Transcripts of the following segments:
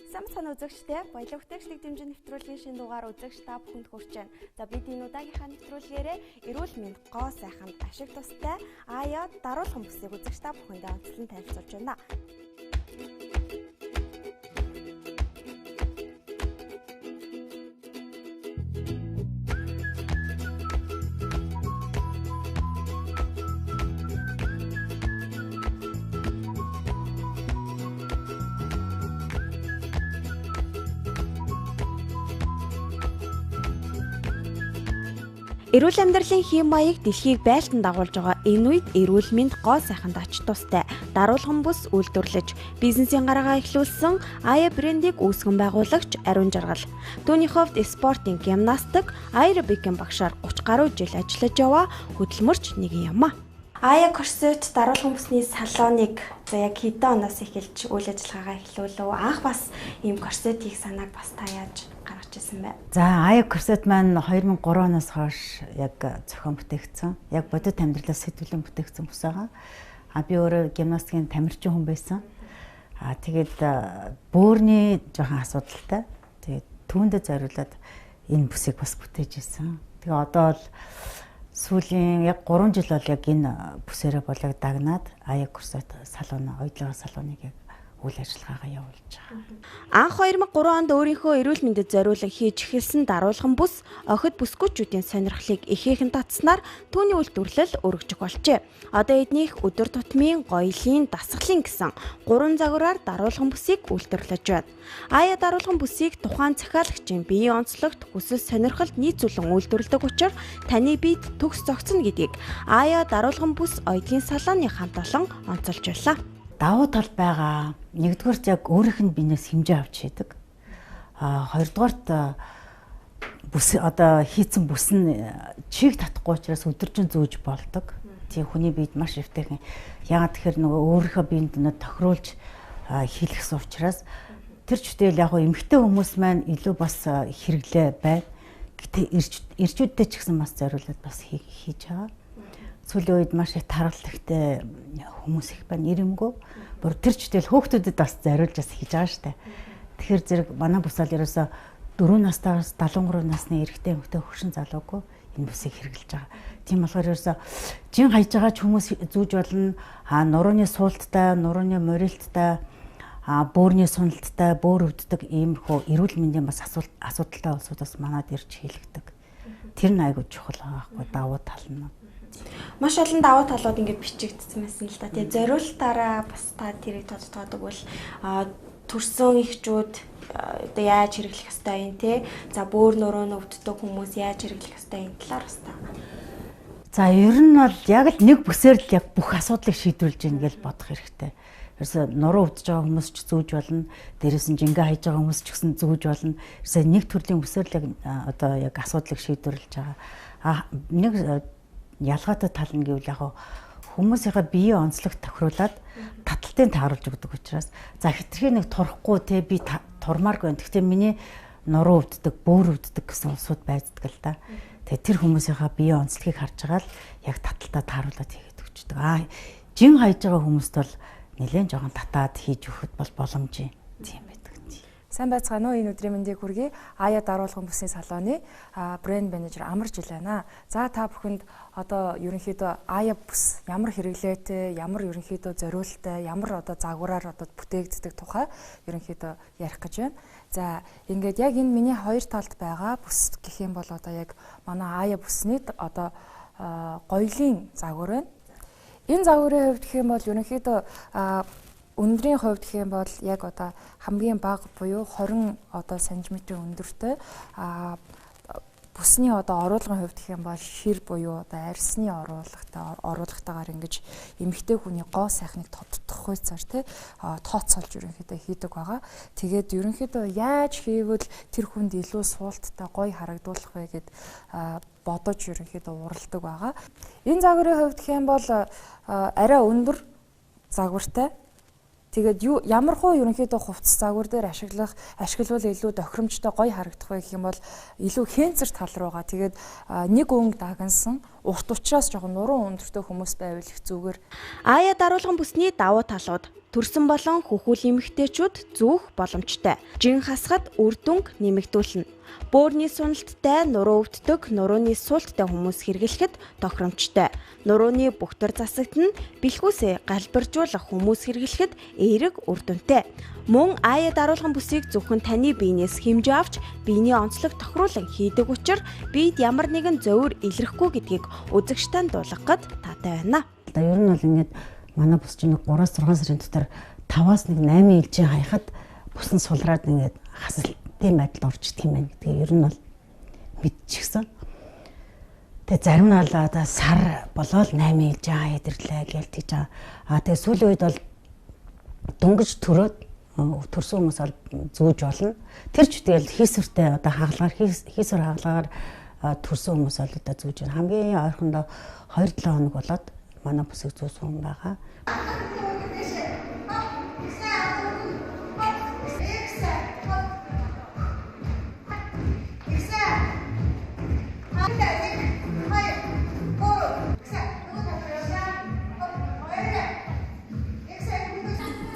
Сайн байна үзэгчдээ. Баялаг бүтээгчдийн дэмжин нэвтрүүлгийн шинэ дугаар үзэгч та бүхэнд хүрч байна. За бид энэ удаагийнхаа нэвтрүүлгээрээ эрүүл мэнд гоо сайханд ашиг тустай аяа даруулгын бүсийг үзэгч та бүхэндээ онцлон танилцуулж байна. Эрүүл амьдралын хэм маяг дэлхийг байлдан дагуулж байгаа энэ үед эрүүл мэнд гоо сайханд ач тустай даруулгын бүс үйлдвэрлэж бизнесийн гарагаа эхлүүлсэн Aya брендийг үүсгэн байгуулагч Ариун Жаргал. Түүний хувьд спортын гимнастик аэробикийн багшаар 30 гаруй жил ажиллаж яваа хөдөлмөрч нэгэн юм а. Aya корсет даруулгын бүсний салоныг яг хэдэн оноос эхэлж үйл ажиллагаагаа эхлүүлв. Анх бас ийм корсет хийх санааг бас та яаж гаргаж ирсэн бэ? За Aya корсет маань 2003 оноос хойш яг зохион бүтээгдсэн. Яг бодит амьдралаас сэтгүүлийн бүтээгдсэн бүс байгаа. Би өөрөө гимнастикийн тамирчин хүн байсан. Тэгээд бөөрийн жоохон асуудалтай. Тэгээд түүндээ зориулаад энэ бүсийг бас бүтээж ирсэн. Тэгээ одоо л сүүлийн яг 3 жил бол яг энэ бүсээрээ болог дагнаад Aya корсет салон, оюутлын салоныг яг үйл ажиллагаагаа явуулж байгаа. Анх 2003 онд өөрийнхөө эрүүл мэндэд зориулан хийж эхэлсэн даруулгын бүс охид бүсгүйчүүдийн сонирхлыг ихээхэн татснаар түүний үйлдвэрлэл өргөжих болжээ. Одоо эднийх өдөр тутмын гоёлын, дасгалын гэсэн 3 загвараар даруулгын бүсийг үйлдвэрлэж байна. Aya даруулгын бүсийг тухайн захиалагчийн биеийн онцлогт хүсэл сонирхолд нийцүүлэн үйлдвэрлэдэг учраас таны биед төгс зогцно гэдгийг Aya даруулгын бүс оюутлын салооны хамт олон онцолж байлаа. Давуу тал байгаа. Нэгдүгээрт яг өөрийнх нь биенээс хэмжээ авч хийдэг. Хоёрдугаарт бүс одоо хийцэн бүс нь чиг татахгүй учраас өдөржин зүүж болдог. Тийм хүний биед маш эвтэйхэн. Яагаад тэгэхээр нөгөө өөрийнхөө биед нэ тохируулж хийлгэсэн учраас тэр чүтэл яг эмэгтэй хүмүүс маань илүү бас хэрэглээ байна. Гэтэ ирчүүдтэй ч гэсэн бас зориулаад бас хийж байгаа. Сүүлийн үед маш их тархалтай хүмүүс их байна, ирэмгүй. Бүр тэр читэл хөөхтүүдэд бас зориулж бас хийж байгаа штэ. Тэгэхээр зэрэг манай бүс ал ерөөсө 4 настаас 73 насны эрэгтэй эмэгтэй хөршин залуугүй энэ бүсийг хэрэглэж байгаа. Тийм болохоор ерөөсө жин хайж байгаа ч хүмүүс зүүж болно. Нурууны суулттай, нурууны морилттай, бөөрийн суналттай, бөөр өвддөг иймэрхүү эрүүл мэндийн бас асуудалтай улсуудаас манад ирж хийлгдэг. Тэр нь айгүй чухал байгаа байхгүй давуу тал нь. Маш олон давуу талууд ингээд бичигдсэн байсан л да. Тэгээ зориултаараа бас та тэрийг тодтоодог бол төрсөн эхчүүд одоо яаж хэрэглэх ёстой юм те. За бөөр нурууны өвддөг хүмүүс яаж хэрэглэх ёстой энэ талаар бас та. За ер нь бол яг л нэг бүсээр л яг бүх асуудлыг шийдвэрлэж ийн гэж бодох хэрэгтэй. Ерөөсө нуруу өвдөж байгаа хүмүүс ч зүүж болно. Дээрээс нь жингээ хайж байгаа хүмүүс ч гэсэн зүүж болно. Ерөөсө нэг төрлийн бүсээр л одоо яг асуудлыг шийдвэрлэж байгаа. Нэг ялгаатай тал нь гэвэл яг хүмүүсийнхээ биеийн онцлогт тохируулаад таталтын тааруулж өгдөг учраас за хитрхи нэг турахгүй те би турмааргүй. Гэхдээ миний нуруу өвддөг, бөөр өвддөг гэсэн улсууд байцдаг л да. Тэгээ тэр хүмүүсийнхээ биеийн онцлогийг харж байгаа л яг таталтаа тааруулаад хийгээд өгчдөг. Жин хайж байгаа хүмүүст бол нэлээд жоохон татаад хийж өгөхөд бол боломж юм. Тийм байдаг. Сайн байцгаана уу? Энэ өдрийн мэндийг хүргэе. Aya даруулгын бүсний салооны брэнд менежер Амар жил байна. За та бүхэнд одоо ерөнхийдөө Aya бүс ямар хэрэглээтэй, ямар ерөнхийдөө зориулттай, ямар одоо загвараар одоо бүтээгддэг тухай ерөнхийдөө ярих гэж байна. За ингээд яг энэ миний хоёр талд байгаа бүс гэх юм бол одоо яг манай Aya бүсний одоо гоёлын загвар байна. Энэ загварын хувьд гэх юм бол ерөнхийдөө өндрийн хувьд гэх юм бол яг одоо хамгийн бага буюу 20 одоо сантиметрийн өндөртэй бүсний одоо оруулгын хувьд гэх юм бол шир буюу одоо арьсны оруулагтайгаар ингэж эмэгтэй хүний гоо сайхныг тодтох хуйцаар тий тооцоолж ерөнхийдөө хийдэг байгаа. Тэгээд ерөнхийдөө яаж хийвэл тэр хүнд илүү суулттай гоё харагдуулах вэ гэд бодож ерөнхийдөө уралдаг байгаа. Энэ загварын хувьд гэх юм бол арай өндөр загвартай. Тэгээд ямар хуу ерөнхийдөө хувцас загвар дээр ашиглавал илүү тохиромжтой гоё харагдах вэ гэх юм бол илүү хэнцэр тал руугаа тэгээд нэг өнгө дагнсан урт учраас жоохон нуруу өндөртэй хүмүүс байвал их зүгээр. Ая даруулгын бүсний давуу талууд: төрсөн болон хөхүүл эмэгтэйчүүд зүүх боломжтой. Жин хасахад үр дүнг нэмэгдүүлнэ. Бөөрийн суналттай, нуруу өвддөг, нурууны суулттай хүмүүс хэрэглэхэд тохиромжтой. Нурууны бөхтөр засагт нь бэлхүүсээ галбиржуулах хүмүүс хэрэглэхэд эерэг үр дүнтэй. Мөн ая даруулгын бүсийг зөвхөн таны биенээс хэмжээ авч биений онцлог тохируулан хийдэг учраас биед ямар нэгэн зовир илэрхгүй гэдгийг үзэгчтэнд дуулгахад таатай байна. Ер нь бол ингээд манай бүс чинь 3-6 сарын дотор 5-аас 8 ээлжийн хаяхад бүс нь сулраад ингээд хасалтын байдалд орчдөг юм байна гэдгийг ер нь бол мэдчихсэн. Тэгээ зарим нь бол одоо сар болоод 8 ээлжийн хаяад ирлээ гэж тэгж байгаа. Тэгээ сүүлийн үед бол дөнгөж төрөөд төрсөн хүмүүс бол зүүж болно. Тэр ч тэгэл хийсвэртэй одоо хагалгаар хийсвэр хагалгаар төрсөн хүмүүс бол одоо зүүж байна. Хамгийн ойрхондоо 2-7 хоног болоод манай бүсийг зүүсэн хүн байгаа.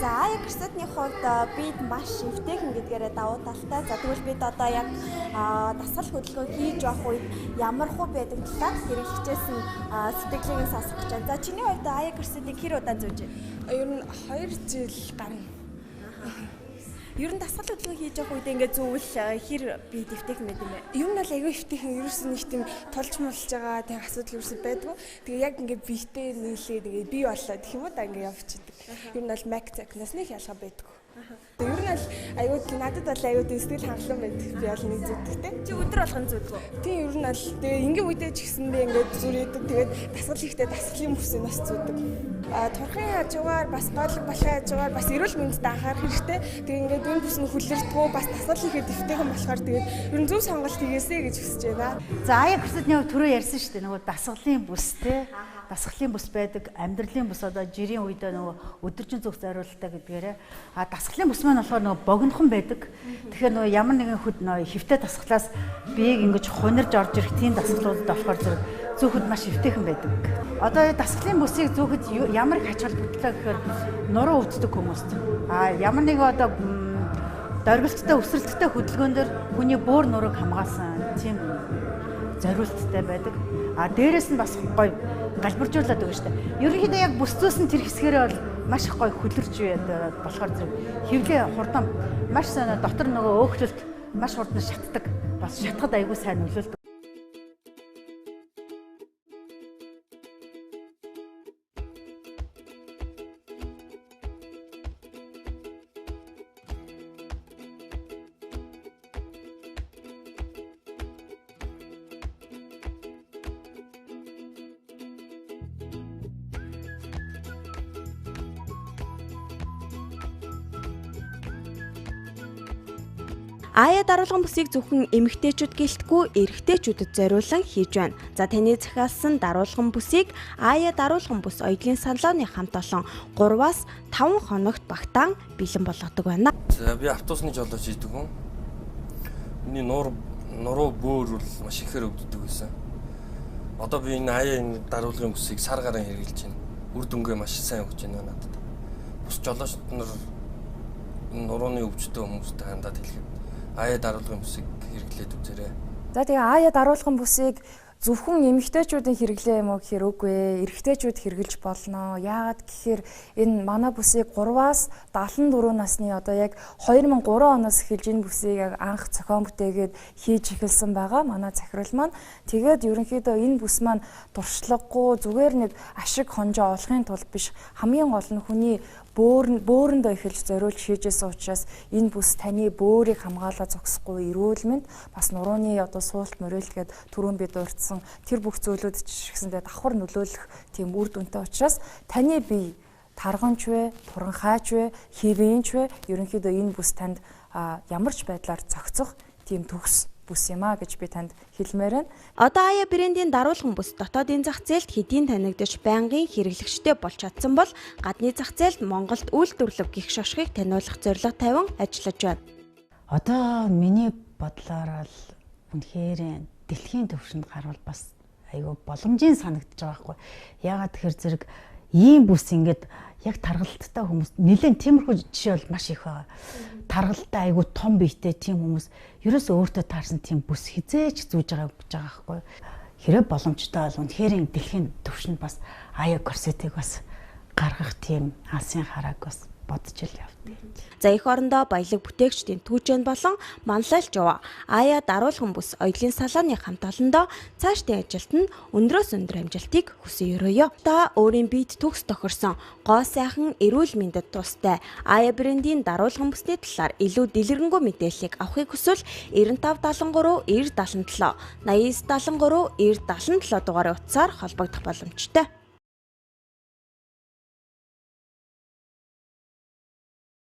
За ая гэрсэтний хувьд бид маш эвтэйхэн гэдгээрээ давуу талтай. За тэгвэл бид одоо яг дасгал хөдөлгөөн хийж явах үед ямар хөө байдаг талаар хэрэглэгчээс нь сэтгэлийг нь сонсох гэж байна. За чиний хувьд ая гэрсэтийг хэр удаа зүүж байна? Ер нь 2 жил гарна. Ер нь дасгал хөдөлгөөн хийж явах үед ингээд зөвл хэр би дэвтэйхэн байд юм бэ? Ер нь бол аягүй ихтэйхэн ерөөс нь их тийм толж мулж байгаа тийм асуудал ерөөсөй байдгүй. Тэгээ яг ингээд биетэй нийлээ тэгээ би болоо гэх юм уу да ингээд явчихдаг. Ер нь бол мак цакнаас нэг ялгаа байдгүй. Ер нь бол аягүй надад бол аягүй сэтгэл хангалуун байдаг. Би бол нэг зүтгэдэг. Чи өдөр болгон зүудгөө? Тийм ер нь бол тэгээ ингийн үедээ ч гэсэндээ ингээд зүрээдэг. Тэгээд дасгал хийхдээ дасгалын бүсээ нас зүудэг. Турхын хажуугаар бас гоолог болохын хажуугаар бас эрүүл мэндэд анхаарах хэрэгтэй. Тэгээ ингээд энэ бүс нь хүлэрдэггүй бас дасгал хийхэд дэвтэйхэн болохоор тэгээд ер нь зөв сонголт хийгээсэй гэж хүсэж байна. За ая гэрсэтний хувьд түрүү ярьсан шүү дээ. Нөгөө дасгалын бүс те. Дасгалын бүс байдаг, амьдралын бүс одоо жирийн үедээ нөгөө өдөржин зүг зориулалтаа гэдгээрээ дасгалын бүс маань болохоор нөгөө богинохон байдаг. Тэгэхээр нөгөө ямар нэгэн хөд нөгөө хөвтэй дасгалаас биеийг ингэж хунирж орж ирэх тийм дасгалууд болохоор зөөхөд маш эвтэйхэн байдаг. Одоо дасгалын бүсийг зөөхөд ямар их ач холбогдолтой гэхээр нуруу өвддөг хүмүүст ямар нэгэн одоо дөрвөлттэй өсрэлттэй хөдөлгөөн дээр хүний бөөр нурууг хамгаалсан тийм зориулттай байдаг. Дээрээс нь бас гоё галбиржуулаад өгнө шүү дээ. Ерөнхийдөө яг бүс зүүсэн тэр хэсгээрээ бол маш их гоё хөдөлж байдаг болохоор зэрэг хөвлөө хурдан маш сайн дотор нөгөө өөхлөлт маш хурдан шатдаг. Бас шатахад айгүй сайн нөлөөлдөг. Ая даруулгын бүсийг зөвхөн эмэгтэйчүүд гэлтгүй эрэгтэйчүүдэд зориулан хийж байна. За таны захиалсан даруулгын бүсийг ая даруулгын бүс оёдлын салооны хамт олон 3-аас 5 хоногт багтаан бэлэн болгодог байна. За би автобусны жолооч хийдэг хүн. Миний нуруу бөөр бол маш ихээр өвддөг байсан. Одоо би энэ ая даруулгын бүсийг сар гарan хэрэгжилж байна. Үр дүнгээ маш сайн өгч байна надад. Бус жолоочд нар нурууны өвчтөе хүмүүстэй хандаад хэлэхэд ая даруулгын бүсийг хэрэглээд үзээрэй. За тэгээ ая даруулгын бүсийг зөвхөн эмэгтэйчүүдийн хэрэглээ юм уу гэхээр үгүй ээ. Эрэгтэйчүүд хэрэглэж болно. Яагаад гэхээр энэ манай бүсийг 3-аас 74 насны одоо яг 2003 оноос эхэлж энэ бүсийг яг анх зохион бүтээгээд хийж эхэлсэн байгаа. Манай захирал маань тэгээд ерөнхийдөө энэ бүс маань туршлагагүй зүгээр нэг ашиг хонжоо олохын тулд биш, хамгийн гол нь хүний бөөрөндөө эхэлж зориулж хийжсэн учраас энэ бүс таны бөөрийг хамгаалаа зогсохгүй эрүүл мэнд бас нурууны одоо суулт мөрөөлт гээд түрүүн бид урьдсан тэр бүх зүйлүүд жишгсэндээ давхар нөлөөлөх тийм үр дүнтэй учраас таны бие тарганч вэ, туранхайч вэ, хэвэнч вэ ерөнхийдөө энэ бүс танд ямар ч байдлаар зохицох тийм төгс бүс юм а гэж би танд хэлмээр байна. Одоо ая брендийн даруулгын бүс дотоодын зах зээлд хэдийн танигдж байнгын хэрэглэгчтэй болж чадсан бол гадны зах зээлд Монголд үйлдвэрлэв гих шошгыг таниулах зорилго тавин ажиллаж байна. Одоо миний бодлоор л үнэхээр дэлхийн түвшинд гарвал бас айгүй боломжийн санагдаж байгаа байхгүй. Яагаад тэгэхээр зэрэг ийм бүс ингээд яг таргалттай хүмүүс нэлээд тиймэрхүү жишээ бол маш их байгаа. Таргалттай айгүй том биетэй тийм хүмүүс ерөөсөө өөртөө таарсан тийм бүс хизээч зүүж байгааг гэж байгаа байхгүй. Хэрэг боломжтой бол үнэхээр дэлхийн төвшөнд бас ая корсетыг бас гаргах тийм алсын харааг бас бодож ил явдаг. За эх орондоо баялаг бүтээгчдийн түүжэн болон манлайлж яваа ая даруулгын бүс оёлын салааны хамт олондоо цаашдын ажилд нь өндрөөс өндөр амжилтыг хүсье өрөөё. Та өөрийн биед төгс тохирсон гоо сайхан эрүүл мэндэд тустай ая брендийн даруулгын бүсний талаар илүү дэлгэрэнгүй мэдээллийг авахыг хүсвэл 9573 977 8973 977 дугаарын утсаар холбогдох боломжтой.